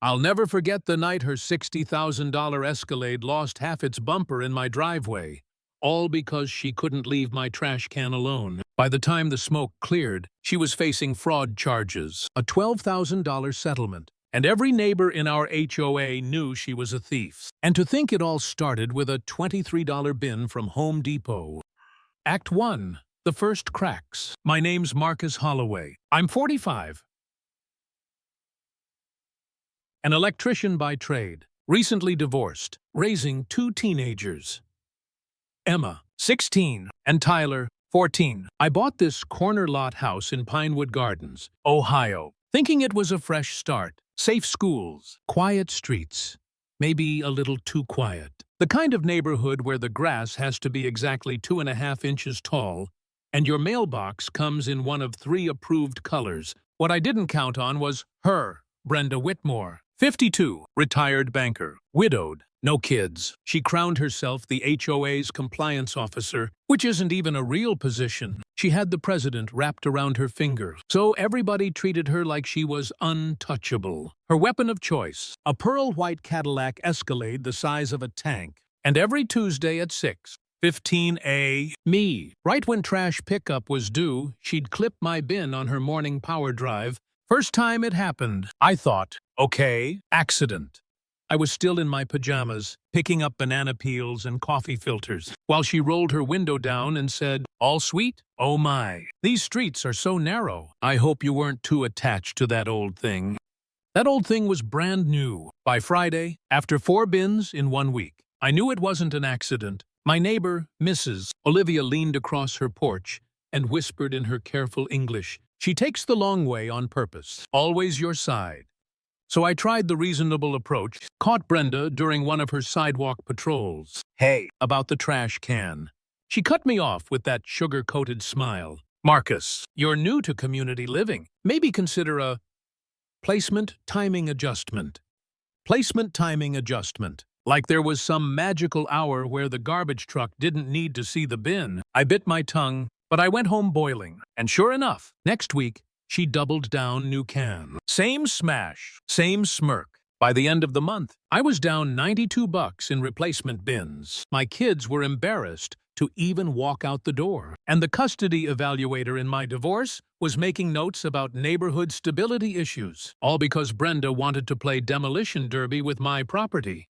I'll never forget the night her $60,000 Escalade lost half its bumper in my driveway, all because she couldn't leave my trash can alone. By the time the smoke cleared, she was facing fraud charges, a $12,000 settlement, and every neighbor in our HOA knew she was a thief. And to think it all started with a $23 bin from Home Depot. Act 1. The First Cracks. My name's Marcus Holloway. I'm 45. An electrician by trade, recently divorced, raising 2 teenagers. Emma, 16, and Tyler, 14. I bought this corner lot house in Pinewood Gardens, Ohio, thinking it was a fresh start. Safe schools, quiet streets, maybe a little too quiet. The kind of neighborhood where the grass has to be exactly 2.5 inches tall, and your mailbox comes in one of 3 approved colors. What I didn't count on was her, Brenda Whitmore. 52, retired banker, widowed, no kids. She crowned herself the HOA's compliance officer, which isn't even a real position. She had the president wrapped around her finger, so everybody treated her like she was untouchable. Her weapon of choice, a pearl-white Cadillac Escalade the size of a tank. And every Tuesday at 6:15 a.m. Right when trash pickup was due, she'd clip my bin on her morning power drive. First time it happened, I thought, okay, accident. I was still in my pajamas, picking up banana peels and coffee filters, while she rolled her window down and said, "All sweet? Oh my. These streets are so narrow. I hope you weren't too attached to that old thing." That old thing was brand new. By Friday, after 4 bins in 1 week, I knew it wasn't an accident. My neighbor, Mrs. Olivia, leaned across her porch and whispered in her careful English, "She takes the long way on purpose. Always your side." So I tried the reasonable approach, caught Brenda during one of her sidewalk patrols. "Hey, about the trash can." She cut me off with that sugar-coated smile. "Marcus, you're new to community living. Maybe consider a placement timing adjustment." Placement timing adjustment. Like there was some magical hour where the garbage truck didn't need to see the bin. I bit my tongue, but I went home boiling. And sure enough, next week, she doubled down, new can. Same smash, same smirk. By the end of the month, I was down $92 in replacement bins. My kids were embarrassed to even walk out the door. And the custody evaluator in my divorce was making notes about neighborhood stability issues, all because Brenda wanted to play demolition derby with my property.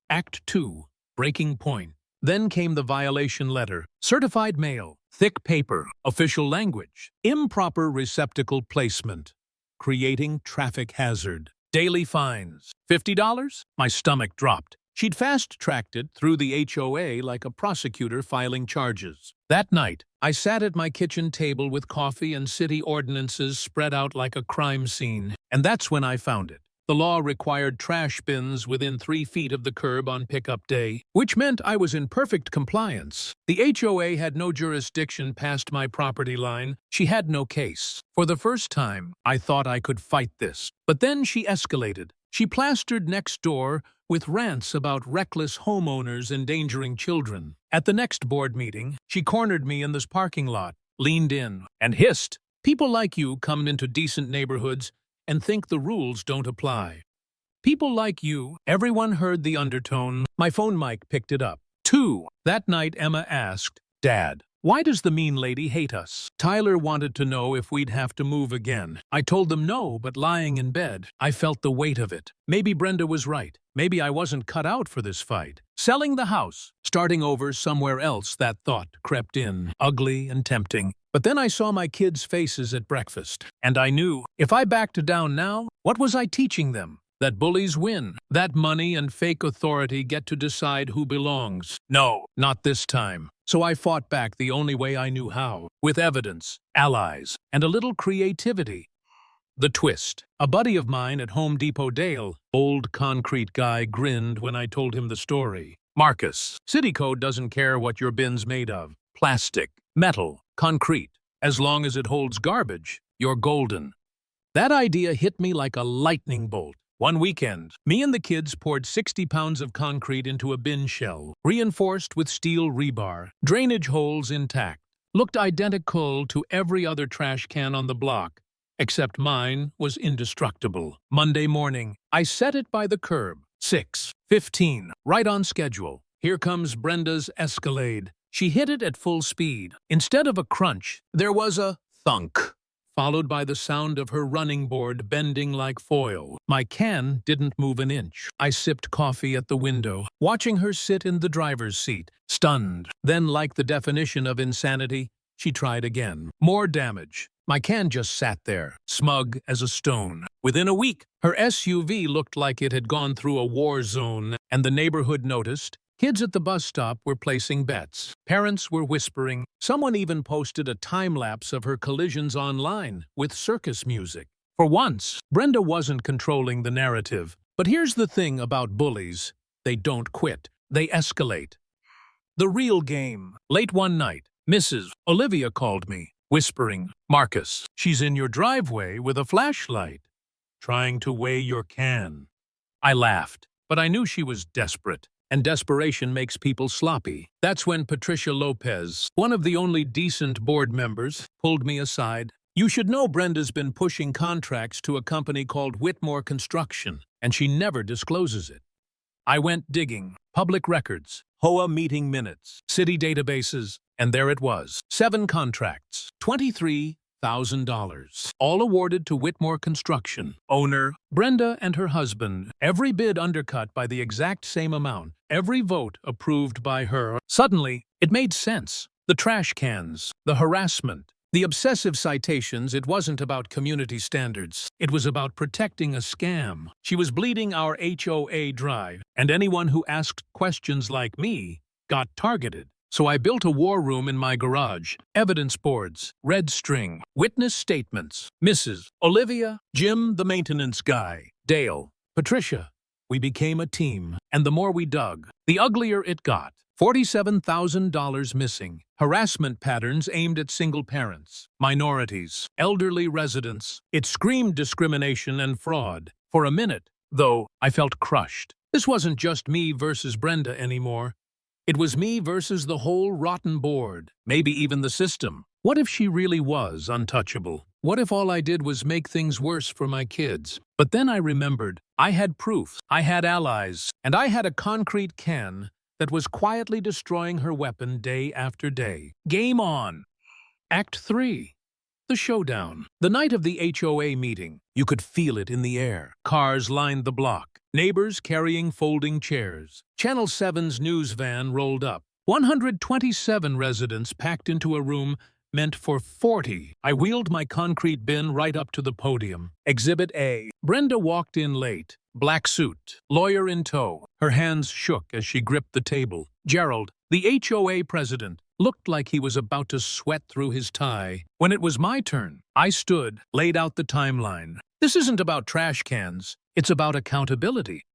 Act 2. Breaking point. Then came the violation letter. Certified mail. Thick paper. Official language. Improper receptacle placement. Creating traffic hazard. Daily fines. $50? My stomach dropped. She'd fast-tracked it through the HOA like a prosecutor filing charges. That night, I sat at my kitchen table with coffee and city ordinances spread out like a crime scene. And that's when I found it. The law required trash bins within 3 feet of the curb on pickup day, which meant I was in perfect compliance. The HOA had no jurisdiction past my property line. She had no case. For the first time, I thought I could fight this. But then she escalated. She plastered next door with rants about reckless homeowners endangering children. At the next board meeting, she cornered me in this parking lot, leaned in, and hissed, "People like you come into decent neighborhoods and think the rules don't apply. People like you." Everyone heard the undertone. My phone mic picked it up. 2. That night, Emma asked, "Dad, why does the mean lady hate us?" Tyler wanted to know if we'd have to move again. I told them no, but lying in bed, I felt the weight of it. Maybe Brenda was right. Maybe I wasn't cut out for this fight. Selling the house, starting over somewhere else, that thought crept in, ugly and tempting. But then I saw my kids' faces at breakfast, and I knew, if I backed down now, what was I teaching them? That bullies win. That money and fake authority get to decide who belongs. No, not this time. So I fought back the only way I knew how, with evidence, allies, and a little creativity. The twist. A buddy of mine at Home Depot, Dale, old concrete guy, grinned when I told him the story. "Marcus, city code doesn't care what your bin's made of. Plastic, metal, concrete. As long as it holds garbage, you're golden." That idea hit me like a lightning bolt. One weekend, me and the kids poured 60 pounds of concrete into a bin shell, reinforced with steel rebar, drainage holes intact. Looked identical to every other trash can on the block. except mine was indestructible. Monday morning, I set it by the curb. 6:15, right on schedule. Here comes Brenda's Escalade. She hit it at full speed. Instead of a crunch, there was a thunk, followed by the sound of her running board bending like foil. My can didn't move an inch. I sipped coffee at the window, watching her sit in the driver's seat, stunned. Then, like the definition of insanity, she tried again. More damage. My can just sat there, smug as a stone. Within a week, her SUV looked like it had gone through a war zone, and the neighborhood noticed. Kids at the bus stop were placing bets. Parents were whispering. Someone even posted a time-lapse of her collisions online with circus music. For once, Brenda wasn't controlling the narrative. But here's the thing about bullies. They don't quit. They escalate. The real game. Late one night, Mrs. Olivia called me, whispering, "Marcus, she's in your driveway with a flashlight, trying to weigh your can." I laughed, but I knew she was desperate. And desperation makes people sloppy. That's when Patricia Lopez, one of the only decent board members, pulled me aside. "You should know Brenda's been pushing contracts to a company called Whitmore Construction, and she never discloses it." I went digging. Public records, HOA meeting minutes, city databases, and there it was. 7 contracts, $23,000, all awarded to Whitmore Construction. Owner, Brenda and her husband. Every bid undercut by the exact same amount. Every vote approved by her. Suddenly, it made sense. The trash cans, the harassment, the obsessive citations. It wasn't about community standards. It was about protecting a scam. She was bleeding our HOA dry, and anyone who asked questions like me got targeted. So I built a war room in my garage. Evidence boards, red string, witness statements. Mrs. Olivia, Jim, the maintenance guy, Dale, Patricia. We became a team, and the more we dug, the uglier it got. $47,000 missing. Harassment patterns aimed at single parents, minorities, elderly residents. It screamed discrimination and fraud. For a minute, though, I felt crushed. This wasn't just me versus Brenda anymore. It was me versus the whole rotten board, maybe even the system. What if she really was untouchable? What if all I did was make things worse for my kids? But then I remembered, I had proof, I had allies, and I had a concrete can that was quietly destroying her weapon day after day. Game on! Act 3. The showdown. The night of the HOA meeting, you could feel it in the air. Cars lined the block. Neighbors carrying folding chairs. Channel 7's news van rolled up. 127 residents packed into a room meant for 40. I wheeled my concrete bin right up to the podium. Exhibit A. Brenda walked in late. Black suit. Lawyer in tow. Her hands shook as she gripped the table. Gerald, the HOA president, looked like he was about to sweat through his tie. When it was my turn, I stood, laid out the timeline. This isn't about trash cans. It's about accountability.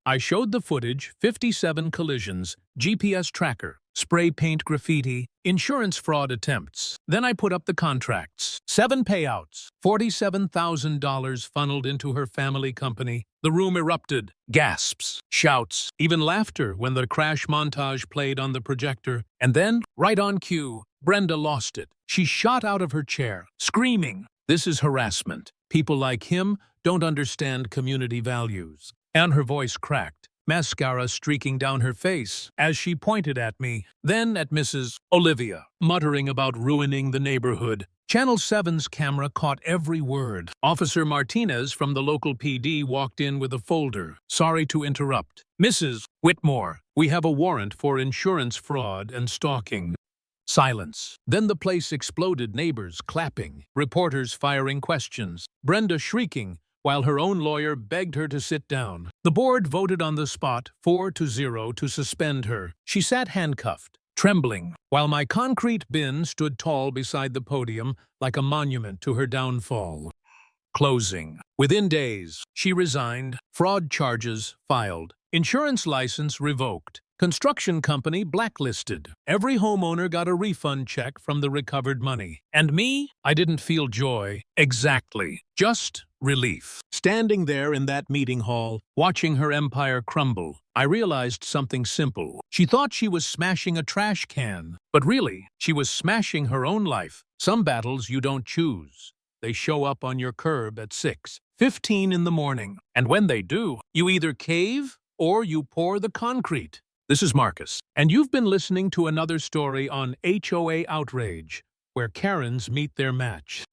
I showed the footage, 57 collisions, GPS tracker, spray paint graffiti, insurance fraud attempts. Then I put up the contracts. 7 payouts, $47,000 funneled into her family company. The room erupted. Gasps, shouts, even laughter when the crash montage played on the projector. And then, right on cue, Brenda lost it. She shot out of her chair, screaming, "This is harassment. People like him don't understand community values." And her voice cracked, mascara streaking down her face as she pointed at me, then at Mrs. Olivia, muttering about ruining the neighborhood. Channel 7's camera caught every word. Officer Martinez from the local PD walked in with a folder. "Sorry to interrupt. Mrs. Whitmore, we have a warrant for insurance fraud and stalking." Silence. Then the place exploded, neighbors clapping, reporters firing questions, Brenda shrieking, while her own lawyer begged her to sit down. The board voted on the spot, 4-0, to suspend her. She sat handcuffed, trembling, while my concrete bin stood tall beside the podium like a monument to her downfall. Closing. Within days, she resigned, fraud charges filed, insurance license revoked, construction company blacklisted. Every homeowner got a refund check from the recovered money. And me? I didn't feel joy. Exactly. Just relief. Standing there in that meeting hall, watching her empire crumble, I realized something simple. She thought she was smashing a trash can, but really, she was smashing her own life. Some battles you don't choose. they show up on your curb at 6:15 in the morning. And when they do, you either cave or you pour the concrete. This is Marcus, and you've been listening to another story on HOA Outrage, where Karens meet their match.